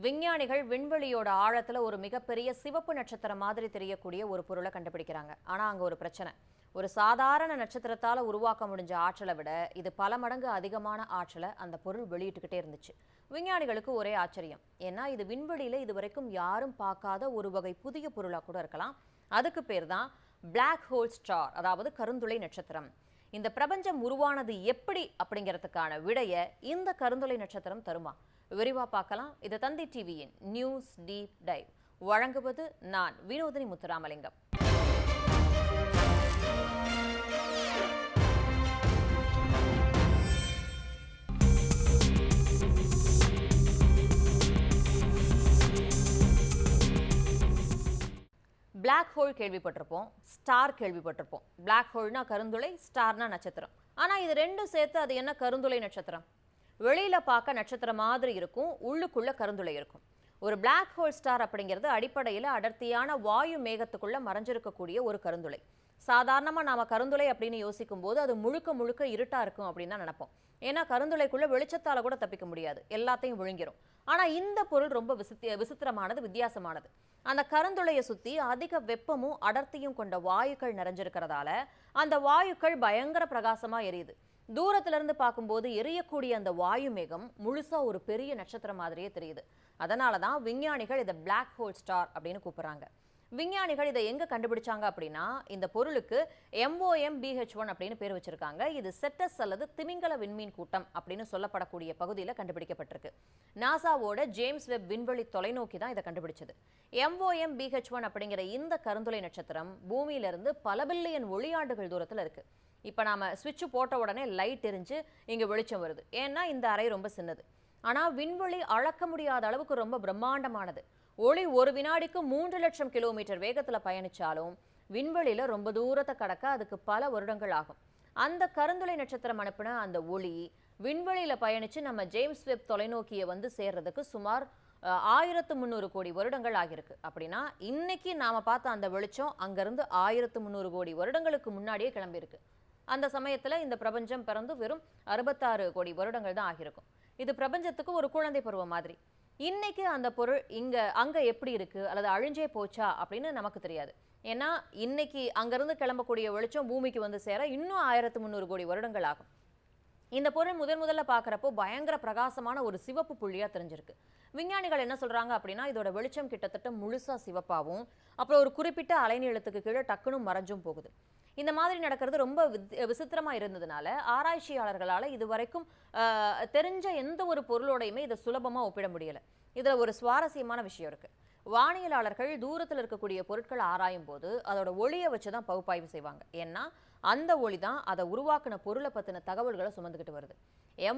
விஞ்ஞானிகள் விண்வெளியோட ஆழத்துல ஒரு மிகப்பெரிய சிவப்பு நட்சத்திரம் மாதிரி தெரியக்கூடிய ஒரு பொருளை கண்டுபிடிக்கிறாங்க. ஆனா அங்க ஒரு பிரச்சனை. ஒரு சாதாரண நட்சத்திரத்தால உருவாக்க முடிஞ்ச ஆற்றலை விட இது பல மடங்கு அதிகமான ஆற்றலை அந்த பொருள் வெளியிட்டுக்கிட்டே இருந்துச்சு. விஞ்ஞானிகளுக்கு ஒரே ஆச்சரியம். ஏன்னா இது விண்வெளியில இதுவரைக்கும் யாரும் பார்க்காத ஒரு வகை புதிய பொருளா கூட இருக்கலாம். அதுக்கு பேர் தான் பிளாக் ஹோல் ஸ்டார், அதாவது கருந்துளை நட்சத்திரம். இந்த பிரபஞ்சம் உருவானது எப்படி அப்படிங்கிறதுக்கான விடைய இந்த கருந்துளை நட்சத்திரம் தருமா? விரிவா பார்க்கலாம். இது தந்தி டிவியின் நியூஸ் டீப் டைவ். வழங்குவது நான் வினோதினி முத்துராமலிங்கம். பிளாக் ஹோல் கேள்விப்பட்டிருப்போம், ஸ்டார் கேள்விப்பட்டிருப்போம். பிளாக் ஹோல்னா கருந்துளை, ஸ்டார்னா நட்சத்திரம். ஆனா இது ரெண்டும் சேர்த்து அது என்ன கருந்துளை நட்சத்திரம்? வெளியில பார்க்க நட்சத்திரம் மாதிரி இருக்கும், உள்ளுக்குள்ள கருந்துளை இருக்கும். ஒரு பிளாக் ஹோல் ஸ்டார் அப்படிங்கிறது அடிப்படையில் அடர்த்தியான வாயு மேகத்துக்குள்ள மறைஞ்சிருக்கக்கூடிய ஒரு கருந்துளை. சாதாரணமா நாம கருந்துளை அப்படின்னு யோசிக்கும் போது அது முழுக்க முழுக்க இருட்டா இருக்கும் அப்படின்னு தான் நினைப்போம். ஏன்னா கருந்துளைக்குள்ள வெளிச்சத்தால கூட தப்பிக்க முடியாது, எல்லாத்தையும் விழுங்கிரும். ஆனா இந்த பொருள் ரொம்ப விசித்திரமானது, வித்தியாசமானது. அந்த கருந்துளையை சுத்தி அதிக வெப்பமும் அடர்த்தியும் கொண்ட வாயுக்கள் நிறைஞ்சிருக்கிறதால அந்த வாயுக்கள் பயங்கர பிரகாசமா எரியுது. தூரத்துல இருந்து பார்க்கும்போது எரியக்கூடிய அந்த வாயு மேகம் முழுசா ஒரு பெரிய நட்சத்திரம் மாதிரியே தெரியுது. அதனாலதான் விஞ்ஞானிகள் இதை பிளாக் ஹோல் ஸ்டார் அப்படின்னு கூப்பிடுறாங்க. விஞ்ஞானிகள் இதை எங்க கண்டுபிடிச்சாங்க அப்படின்னா, இந்த பொருளுக்கு MOMBH1 அப்படின்னு பேர் வச்சிருக்காங்க. இது செட்டஸ் அல்லது திமிங்கல விண்மீன் கூட்டம் அப்படின்னு சொல்லப்படக்கூடிய பகுதியில் கண்டுபிடிக்கப்பட்டிருக்கு. நாசாவோட ஜேம்ஸ் வெப் விண்வெளி தொலைநோக்கி தான் இதை கண்டுபிடிச்சது. MOMBH1 அப்படிங்கிற இந்த கருந்துளை நட்சத்திரம் பூமியிலிருந்து பல பில்லியன் ஒளியாண்டுகள் தூரத்தில் இருக்கு. இப்போ நாம சுவிட்ச் போட்ட உடனே லைட் எரிஞ்சு இங்கே வெளிச்சம் வருது. ஏன்னா இந்த அறை ரொம்ப சின்னது. ஆனால் விண்வெளி அளக்க முடியாத அளவுக்கு ரொம்ப பிரம்மாண்டமானது. ஒளி ஒரு வினாடிக்கு 3 லட்சம் கிலோமீட்டர் வேகத்தில் பயணிச்சாலும் விண்வெளியில ரொம்ப தூரத்தை கடக்க அதுக்கு பல வருடங்கள் ஆகும். அந்த கருந்துளை நட்சத்திரம் அனுப்பின அந்த ஒளி விண்வெளியில பயணிச்சு நம்ம ஜேம்ஸ் வெப் தொலைநோக்கியை வந்து சேர்றதுக்கு சுமார் 1300 கோடி வருடங்கள் ஆகியிருக்கு. அப்படின்னா இன்னைக்கு நாம பார்த்த அந்த வெளிச்சம் அங்கிருந்து 1300 கோடி வருடங்களுக்கு முன்னாடியே கிளம்பியிருக்கு. அந்த சமயத்துல இந்த பிரபஞ்சம் பிறந்து வெறும் 66 கோடி வருடங்கள் தான் ஆகியிருக்கும். இது பிரபஞ்சத்துக்கு ஒரு குழந்தை பருவம் மாதிரி. இன்னைக்கு அந்த பொருள் அங்க எப்படி இருக்கு அல்லது அழிஞ்சே போச்சா அப்படின்னு நமக்கு தெரியாது. ஏன்னா இன்னைக்கு அங்கிருந்து கிளம்பக்கூடிய வெளிச்சம் பூமிக்கு வந்து சேர இன்னும் 1300 கோடி வருடங்கள் ஆகும். இந்த பொருள் முதல்ல பார்க்குறப்போ பயங்கர பிரகாசமான ஒரு சிவப்பு புள்ளியா தெரிஞ்சிருக்கு. விஞ்ஞானிகள் என்ன சொல்றாங்க அப்படின்னா, இதோட வெளிச்சம் கிட்டத்தட்ட முழுசா சிவப்பாகவும் அப்புறம் ஒரு குறிப்பிட்ட அலைநீளத்துக்கு கீழே டக்குன்னு மறைஞ்சும் போகுது. இந்த மாதிரி நடக்கிறது ரொம்ப விசித்திரமா இருந்ததுனால ஆராய்ச்சியாளர்களால் இதுவரைக்கும் தெரிஞ்ச எந்த ஒரு பொருளோடையுமே இதை சுலபமா ஒப்பிட முடியல. இதுல ஒரு சுவாரஸ்யமான விஷயம் இருக்கு. வானியலாளர்கள் தூரத்தில் இருக்கக்கூடிய பொருட்கள் ஆராயும் போது அதோட ஒளியை வச்சுதான் பகுப்பாய்வு செய்வாங்க. ஏன்னா அந்த ஒளி தான் அதை உருவாக்குன பொருளை பத்தின தகவல்களை சுமந்துக்கிட்டு வருது.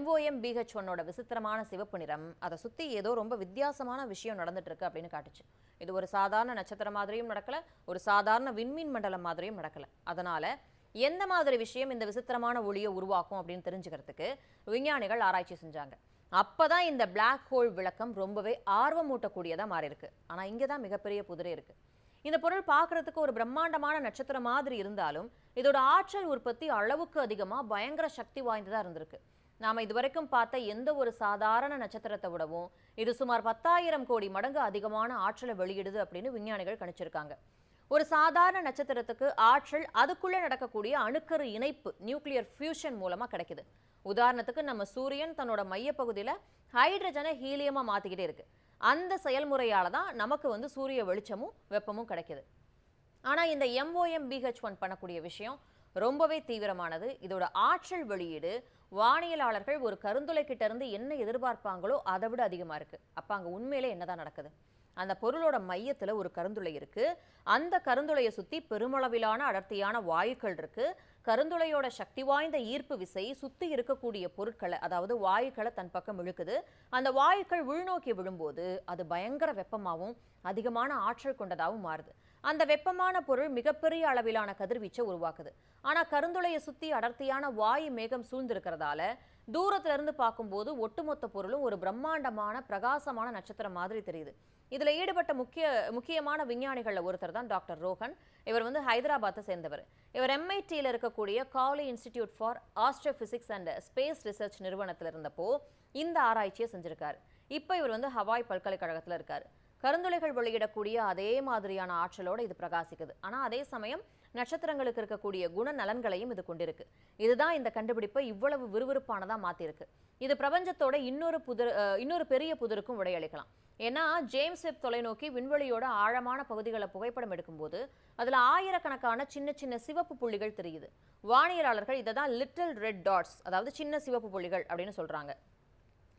MOMBH1 விசித்திரமான சிவப்பு நிறம் அதை சுத்தி ஏதோ ரொம்ப வித்தியாசமான விஷயம் நடந்துட்டு இருக்கு அப்படின்னு காட்டுச்சு. இது ஒரு சாதாரண நட்சத்திரம் மாதிரியும் நடக்கல, ஒரு சாதாரண விண்மீன் மண்டலம் மாதிரியும் நடக்கல. அதனால எந்த மாதிரி விஷயம் இந்த விசித்திரமான ஒளியை உருவாக்கும் அப்படின்னு தெரிஞ்சுக்கிறதுக்கு விஞ்ஞானிகள் ஆராய்ச்சி செஞ்சாங்க. அப்பதான் இந்த பிளாக் ஹோல் விளக்கம் ரொம்பவே ஆர்வமூட்டக்கூடியதா மாறி இருக்கு. ஆனா இங்கதான் மிகப்பெரிய புதிரே இருக்கு. இந்த பொருள் பார்க்கறதுக்கு ஒரு பிரம்மாண்டமான நட்சத்திரம் மாதிரி இருந்தாலும் இதோட ஆற்றல் உற்பத்தி அளவுக்கு அதிகமா பயங்கர சக்தி வாய்ந்ததா இருந்திருக்கு. நாம இதுவரைக்கும் பார்த்த எந்த ஒரு சாதாரண நட்சத்திரத்தை விடவும் இது சுமார் 10,000 கோடி மடங்கு அதிகமான ஆற்றலை வெளியிடுது அப்படின்னு விஞ்ஞானிகள் கணிச்சிருக்காங்க. ஒரு சாதாரண நட்சத்திரத்துக்கு ஆற்றல் அதுக்குள்ள நடக்கக்கூடிய அணுக்கரு இணைப்பு, நியூக்ளியர் ஃபியூஷன் மூலமா கிடைக்குது. உதாரணத்துக்கு நம்ம சூரியன் தன்னோட மையப்பகுதியில ஹைட்ரஜனை ஹீலியமா மாத்திக்கிட்டே இருக்கு. அந்த செயல்முறையால தான் நமக்கு வந்து சூரிய வெளிச்சமும் வெப்பமும் கிடைக்குது. ஆனா இந்த MOMBH1 பண்ணக்கூடிய விஷயம் ரொம்பவே தீவிரமானது. இதோட ஆற்றல் வெளியீடு வானியலாளர்கள் ஒரு கருந்துளை கிட்ட இருந்து என்ன எதிர்பார்ப்பாங்களோ அதை விட அதிகமா இருக்கு. அப்ப அங்க உண்மையிலே என்னதான் நடக்குது? அந்த பொருளோட மையத்துல ஒரு கருந்துளை இருக்கு. அந்த கருந்துளையை சுத்தி பெருமளவிலான அடர்த்தியான வாயுக்கள் இருக்கு. கருந்துளையோட சக்தி வாய்ந்த ஈர்ப்பு விசை சுத்தி இருக்கக்கூடிய பொருட்களை, அதாவது வாயுக்களை தன் பக்கம் இழுக்குது. அந்த வாயுக்கள் உள்நோக்கி விழும்போது அது பயங்கர வெப்பமாகவும் அதிகமான ஆற்றல் கொண்டதாகவும் மாறுது. அந்த வெப்பமான பொருள் மிகப்பெரிய அளவிலான கதிர்வீச்சை உருவாக்குது. ஆனா கருந்துளையை சுத்தி அடர்த்தியான வாயு மேகம் சூழ்ந்திருக்கிறதால தூரத்துல இருந்து பார்க்கும்போது ஒட்டுமொத்த பொருளும் ஒரு பிரம்மாண்டமான பிரகாசமான நட்சத்திரம் மாதிரி தெரியுது. இதுல ஈடுபட்ட முக்கியமான விஞ்ஞானிகள்ல ஒருத்தர் தான் டாக்டர் ரோஹன். இவர் வந்து ஹைதராபாத்தை சேர்ந்தவர். இவர் MITயில் இருக்கக்கூடிய காலி institute for astrophysics and space research நிறுவனத்தில் இருந்தப்போ இந்த ஆராய்ச்சியை செஞ்சிருக்காரு. இப்போ இவர் வந்து ஹவாய் பல்கலைக்கழகத்தில் இருக்காரு. கருந்துளைகள் வெளியிடக்கூடிய அதே மாதிரியான ஆற்றலோட இது பிரகாசிக்குது. ஆனா அதே சமயம் நட்சத்திரங்களுக்கு இருக்கக்கூடிய குணநலன்களையும் இது கொண்டிருக்கு. இதுதான் இந்த கண்டுபிடிப்பை இவ்வளவு விறுவிறுப்பானதா மாத்திருக்கு. இது பிரபஞ்சத்தோட இன்னொரு பெரிய புதிருக்கும் விடையளிக்கலாம். ஏன்னா ஜேம்ஸ் வெப் தொலைநோக்கி விண்வெளியோட ஆழமான பகுதிகளை புகைப்படம் எடுக்கும்போது அதுல ஆயிரக்கணக்கான சின்ன சின்ன சிவப்பு புள்ளிகள் தெரியுது. வானியலாளர்கள் இதை தான் லிட்டில் ரெட் டாட்ஸ், அதாவது சின்ன சிவப்பு புள்ளிகள் அப்படின்னு சொல்றாங்க.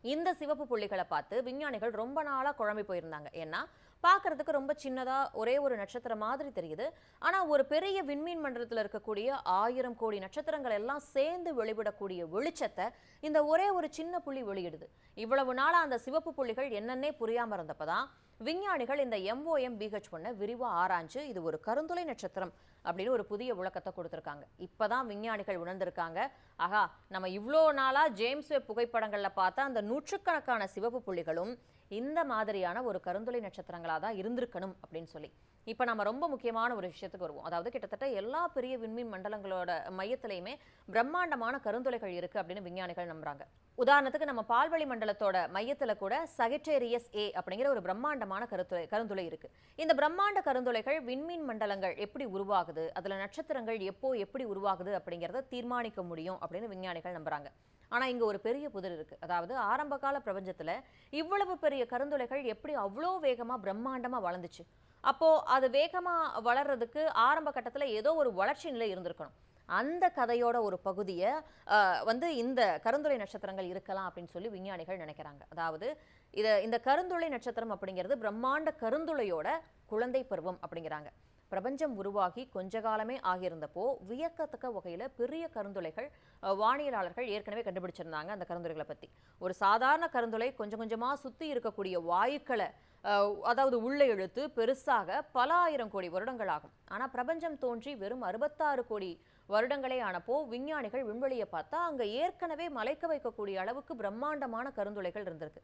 இந்த சிவப்பு புள்ளிகளை பார்த்து விஞ்ஞானிகள் ரொம்ப நாளா குழம்பி போயிருந்தாங்க. ஏன்னா பார்க்கறதுக்கு ரொம்ப சின்னதா ஒரே ஒரு நட்சத்திரம் மாதிரி தெரியுது. ஆனா ஒரு பெரிய விண்மீன் மண்டலத்தில் இருக்கக்கூடிய 1000 கோடி நட்சத்திரங்கள் எல்லாம் சேர்ந்து வெளிவிடக்கூடிய வெளிச்சத்தை இந்த ஒரே ஒரு சின்ன புள்ளி வெளியிடுது. இவ்வளவு நாளா அந்த சிவப்பு புள்ளிகள் என்னன்னே புரியாம இருந்தப்பதான் விஞ்ஞானிகள் இந்த MOMBH1 விரிவா ஆராய்ஞ்சு இது ஒரு கருந்துளை நட்சத்திரம் அப்படின்னு ஒரு புதிய விளக்கத்தை கொடுத்திருக்காங்க. இப்பதான் விஞ்ஞானிகள் உணர்ந்திருக்காங்க, ஆகா நம்ம இவ்வளோ நாளா ஜேம்ஸ் வெப் புகைப்படங்கள்ல பார்த்தா அந்த நூற்றுக்கணக்கான சிவப்பு புள்ளிகளும் இந்த மாதிரியான ஒரு கருந்துளை நட்சத்திரங்களா தான் இருந்திருக்கணும் அப்படின்னு சொல்லி. இப்ப நம்ம ரொம்ப முக்கியமான ஒரு விஷயத்துக்கு வருவோம். அதாவது கிட்டத்தட்ட எல்லா பெரிய விண்மீன் மண்டலங்களோட மையத்திலையுமே பிரம்மாண்டமான கருந்துளைகள் இருக்கு அப்படின்னு விஞ்ஞானிகள் நம்புறாங்க. உதாரணத்துக்கு நம்ம பால்வெளி மண்டலத்தோட மையத்துல கூட சகிட்டேரியஸ் A அப்படிங்கிற ஒரு பிரம்மாண்டமான கருந்துளை இருக்கு. இந்த பிரம்மாண்ட கருந்துளைகள் விண்மீன் மண்டலங்கள் எப்படி உருவாகுது, அதுல நட்சத்திரங்கள் எப்படி உருவாகுது அப்படிங்கறத தீர்மானிக்க முடியும் அப்படின்னு விஞ்ஞானிகள் நம்புறாங்க. ஆனா இங்க ஒரு பெரிய புதிர் இருக்கு. அதாவது ஆரம்ப கால பிரபஞ்சத்துல இவ்வளவு பெரிய கருந்துளைகள் எப்படி அவ்வளோ வேகமா பிரம்மாண்டமா வளர்ந்துச்சு? அப்போ அது வேகமா வளர்றதுக்கு ஆரம்ப கட்டத்துல ஏதோ ஒரு வளர்ச்சி நிலை இருந்திருக்கணும். அந்த கதையோட ஒரு பகுதியை வந்து இந்த கருந்துளை நட்சத்திரங்கள் இருக்கலாம் அப்படின்னு சொல்லி விஞ்ஞானிகள் நினைக்கிறாங்க. அதாவது இந்த கருந்துளை நட்சத்திரம் அப்படிங்கிறது பிரம்மாண்ட கருந்துளையோட குழந்தை பருவம் அப்படிங்கிறாங்க. பிரபஞ்சம் உருவாகி கொஞ்ச காலமே ஆகியிருந்தப்போ வியக்கத்தக்க வகையில பெரிய கருந்துளைகள் வானியலாளர்கள் ஏற்கனவே கண்டுபிடிச்சிருந்தாங்க. அந்த கருந்துளைகளை பத்தி ஒரு சாதாரண கருந்துளை கொஞ்சம் கொஞ்சமா சுத்தி இருக்கக்கூடிய வாயுக்களை அதாவது உள்ள இழுத்து பெருசாக பல ஆயிரம் கோடி வருடங்கள் ஆகும். ஆனா பிரபஞ்சம் தோன்றி வெறும் 66 கோடி வருடங்களே ஆனப்போ விஞ்ஞானிகள் விண்வெளியை பார்த்தா அங்க ஏற்கனவே மலைக்க வைக்கக்கூடிய அளவுக்கு பிரம்மாண்டமான கருந்துளைகள் இருந்திருக்கு.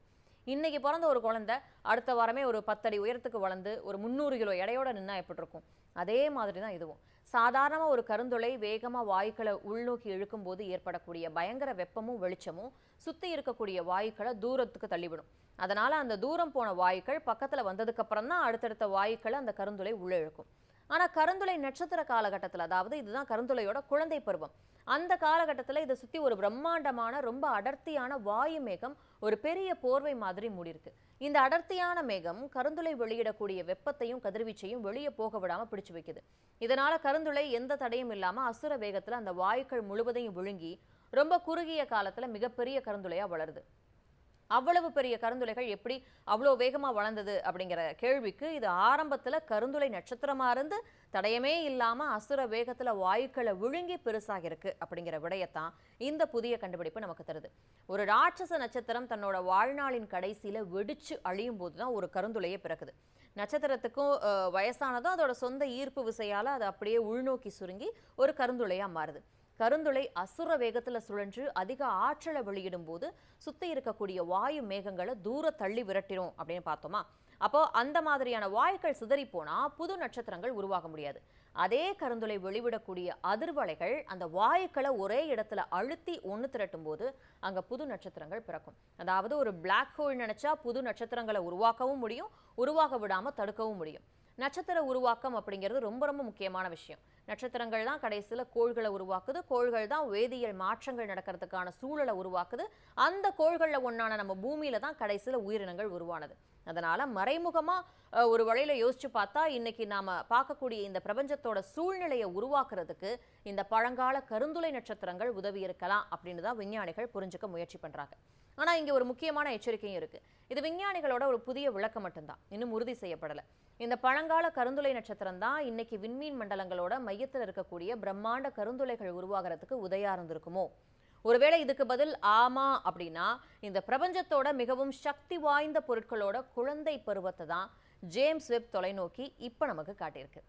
இன்னைக்கு பிறந்த ஒரு குழந்தை அடுத்த வாரமே ஒரு 10 அடி உயரத்துக்கு வளர்ந்து ஒரு 300 கிலோ எடையோட நின்னா எப்படி இருக்கும்? அதே மாதிரி தான் இதுவும். சாதாரணமா ஒரு கருந்துளை வேகமா வாயுக்களை உள்நோக்கி இழுக்கும் போது ஏற்படக்கூடிய பயங்கர வெப்பமும் வெளிச்சமும் சுத்தி இருக்கக்கூடிய வாயுக்களை தூரத்துக்கு தள்ளிவிடும். அதனால அந்த தூரம் போன வாயுக்கள் பக்கத்துல வந்ததுக்கு அப்புறம் தான் அடுத்தடுத்த வாயுக்களை அந்த கருந்துளை உள்ள இழுக்கும். ஆனா கருந்துளை நட்சத்திர காலகட்டத்தில், அதாவது இதுதான் கருந்துளையோட குழந்தை பருவம், அந்த காலகட்டத்தில் இதை சுத்தி ஒரு பிரம்மாண்டமான ரொம்ப அடர்த்தியான வாயு மேகம் ஒரு பெரிய போர்வை மாதிரி மூடியிருக்கு. இந்த அடர்த்தியான மேகம் கருந்துளை வெளியிடக்கூடிய வெப்பத்தையும் கதிர்வீச்சையும் வெளியே போக விடாம பிடிச்சு வைக்குது. இதனால கருந்துளை எந்த தடையும் இல்லாம அசுர வேகத்துல அந்த வாயுக்கள் முழுவதையும் விழுங்கி ரொம்ப குறுகிய காலத்துல மிகப்பெரிய கருந்துளையா வளருது. அவ்வளவு பெரிய கருந்துளைகள் எப்படி அவ்வளோ வேகமா வளர்ந்தது அப்படிங்கிற கேள்விக்கு இது ஆரம்பத்துல கருந்துளை நட்சத்திரமா இருந்து தடயமே இல்லாம அசுர வேகத்துல வாயுக்களை விழுங்கி பெருசாக இருக்கு அப்படிங்கிற விடயத்தான் இந்த புதிய கண்டுபிடிப்பு நமக்கு தருது. ஒரு ராட்சச நட்சத்திரம் தன்னோட வாழ்நாளின் கடைசியில வெடிச்சு அழியும் போதுதான் ஒரு கருந்துளையே பிறக்குது. நட்சத்திரத்துக்கும் வயசானதும் அதோட சொந்த ஈர்ப்பு விசையால அது அப்படியே உள்நோக்கி சுருங்கி ஒரு கருந்துளையா மாறுது. கருந்துளை அசுர வேகத்துல சுழன்று அதிக ஆற்றலை வெளியிடும் போது சுத்தி இருக்கக்கூடிய வாயு மேகங்களை தூர தள்ளி விரட்டிடும் அப்படின்னு பார்த்தோமா? அப்போ அந்த மாதிரியான வாயுக்கள் சிதறி போனா புது நட்சத்திரங்கள் உருவாக முடியாது. அதே கருந்துளை வெளிவிடக்கூடிய அதிர்வலைகள் அந்த வாயுக்களை ஒரே இடத்துல அழுத்தி ஒன்று திரட்டும் போது அங்க புது நட்சத்திரங்கள் பிறக்கும். அதாவது ஒரு பிளாக் ஹோல் நினைச்சா புது நட்சத்திரங்களை உருவாக்கவும் முடியும், உருவாக விடாம தடுக்கவும் முடியும். நட்சத்திர உருவாக்கம் அப்படிங்கிறது ரொம்ப ரொம்ப முக்கியமான விஷயம். நட்சத்திரங்கள் தான் கடைசியில் கோள்களை உருவாக்குது, கோள்கள் தான் வேதியியல் மாற்றங்கள் நடக்கிறதுக்கான சூழலை உருவாக்குது. அந்த கோள்களில் ஒன்றான நம்ம பூமியில தான் கடைசியில் உயிரினங்கள் உருவானது. அதனால மறைமுகமா ஒரு வழியில யோசிச்சு பார்த்தா இன்னைக்கு நாம பார்க்கக்கூடிய இந்த பிரபஞ்சத்தோட சூழ்நிலையை உருவாக்குறதுக்கு இந்த பழங்கால கருந்துளை நட்சத்திரங்கள் உதவி இருக்கலாம் அப்படின்னு தான் விஞ்ஞானிகள் புரிஞ்சுக்க முயற்சி பண்றாங்க. ஆனா இங்க ஒரு முக்கியமான எச்சரிக்கையும் இருக்கு. இது விஞ்ஞானிகளோட ஒரு புதிய விளக்கம் மட்டும்தான், இன்னும் உறுதி செய்யப்படலை. இந்த பழங்கால கருந்துளை நட்சத்திரம் தான் இன்னைக்கு விண்மீன் மண்டலங்களோட மையத்தில் இருக்கக்கூடிய பிரம்மாண்ட கருந்துளைகள் உருவாகிறதுக்கு உதயா இருந்திருக்குமோ? ஒருவேளை இதுக்கு பதில் ஆமா அப்படின்னா இந்த பிரபஞ்சத்தோட மிகவும் சக்தி வாய்ந்த பொருட்களோட குழந்தை பருவத்தை தான் ஜேம்ஸ் வெப் தொலைநோக்கி இப்ப நமக்கு காட்டியிருக்கு.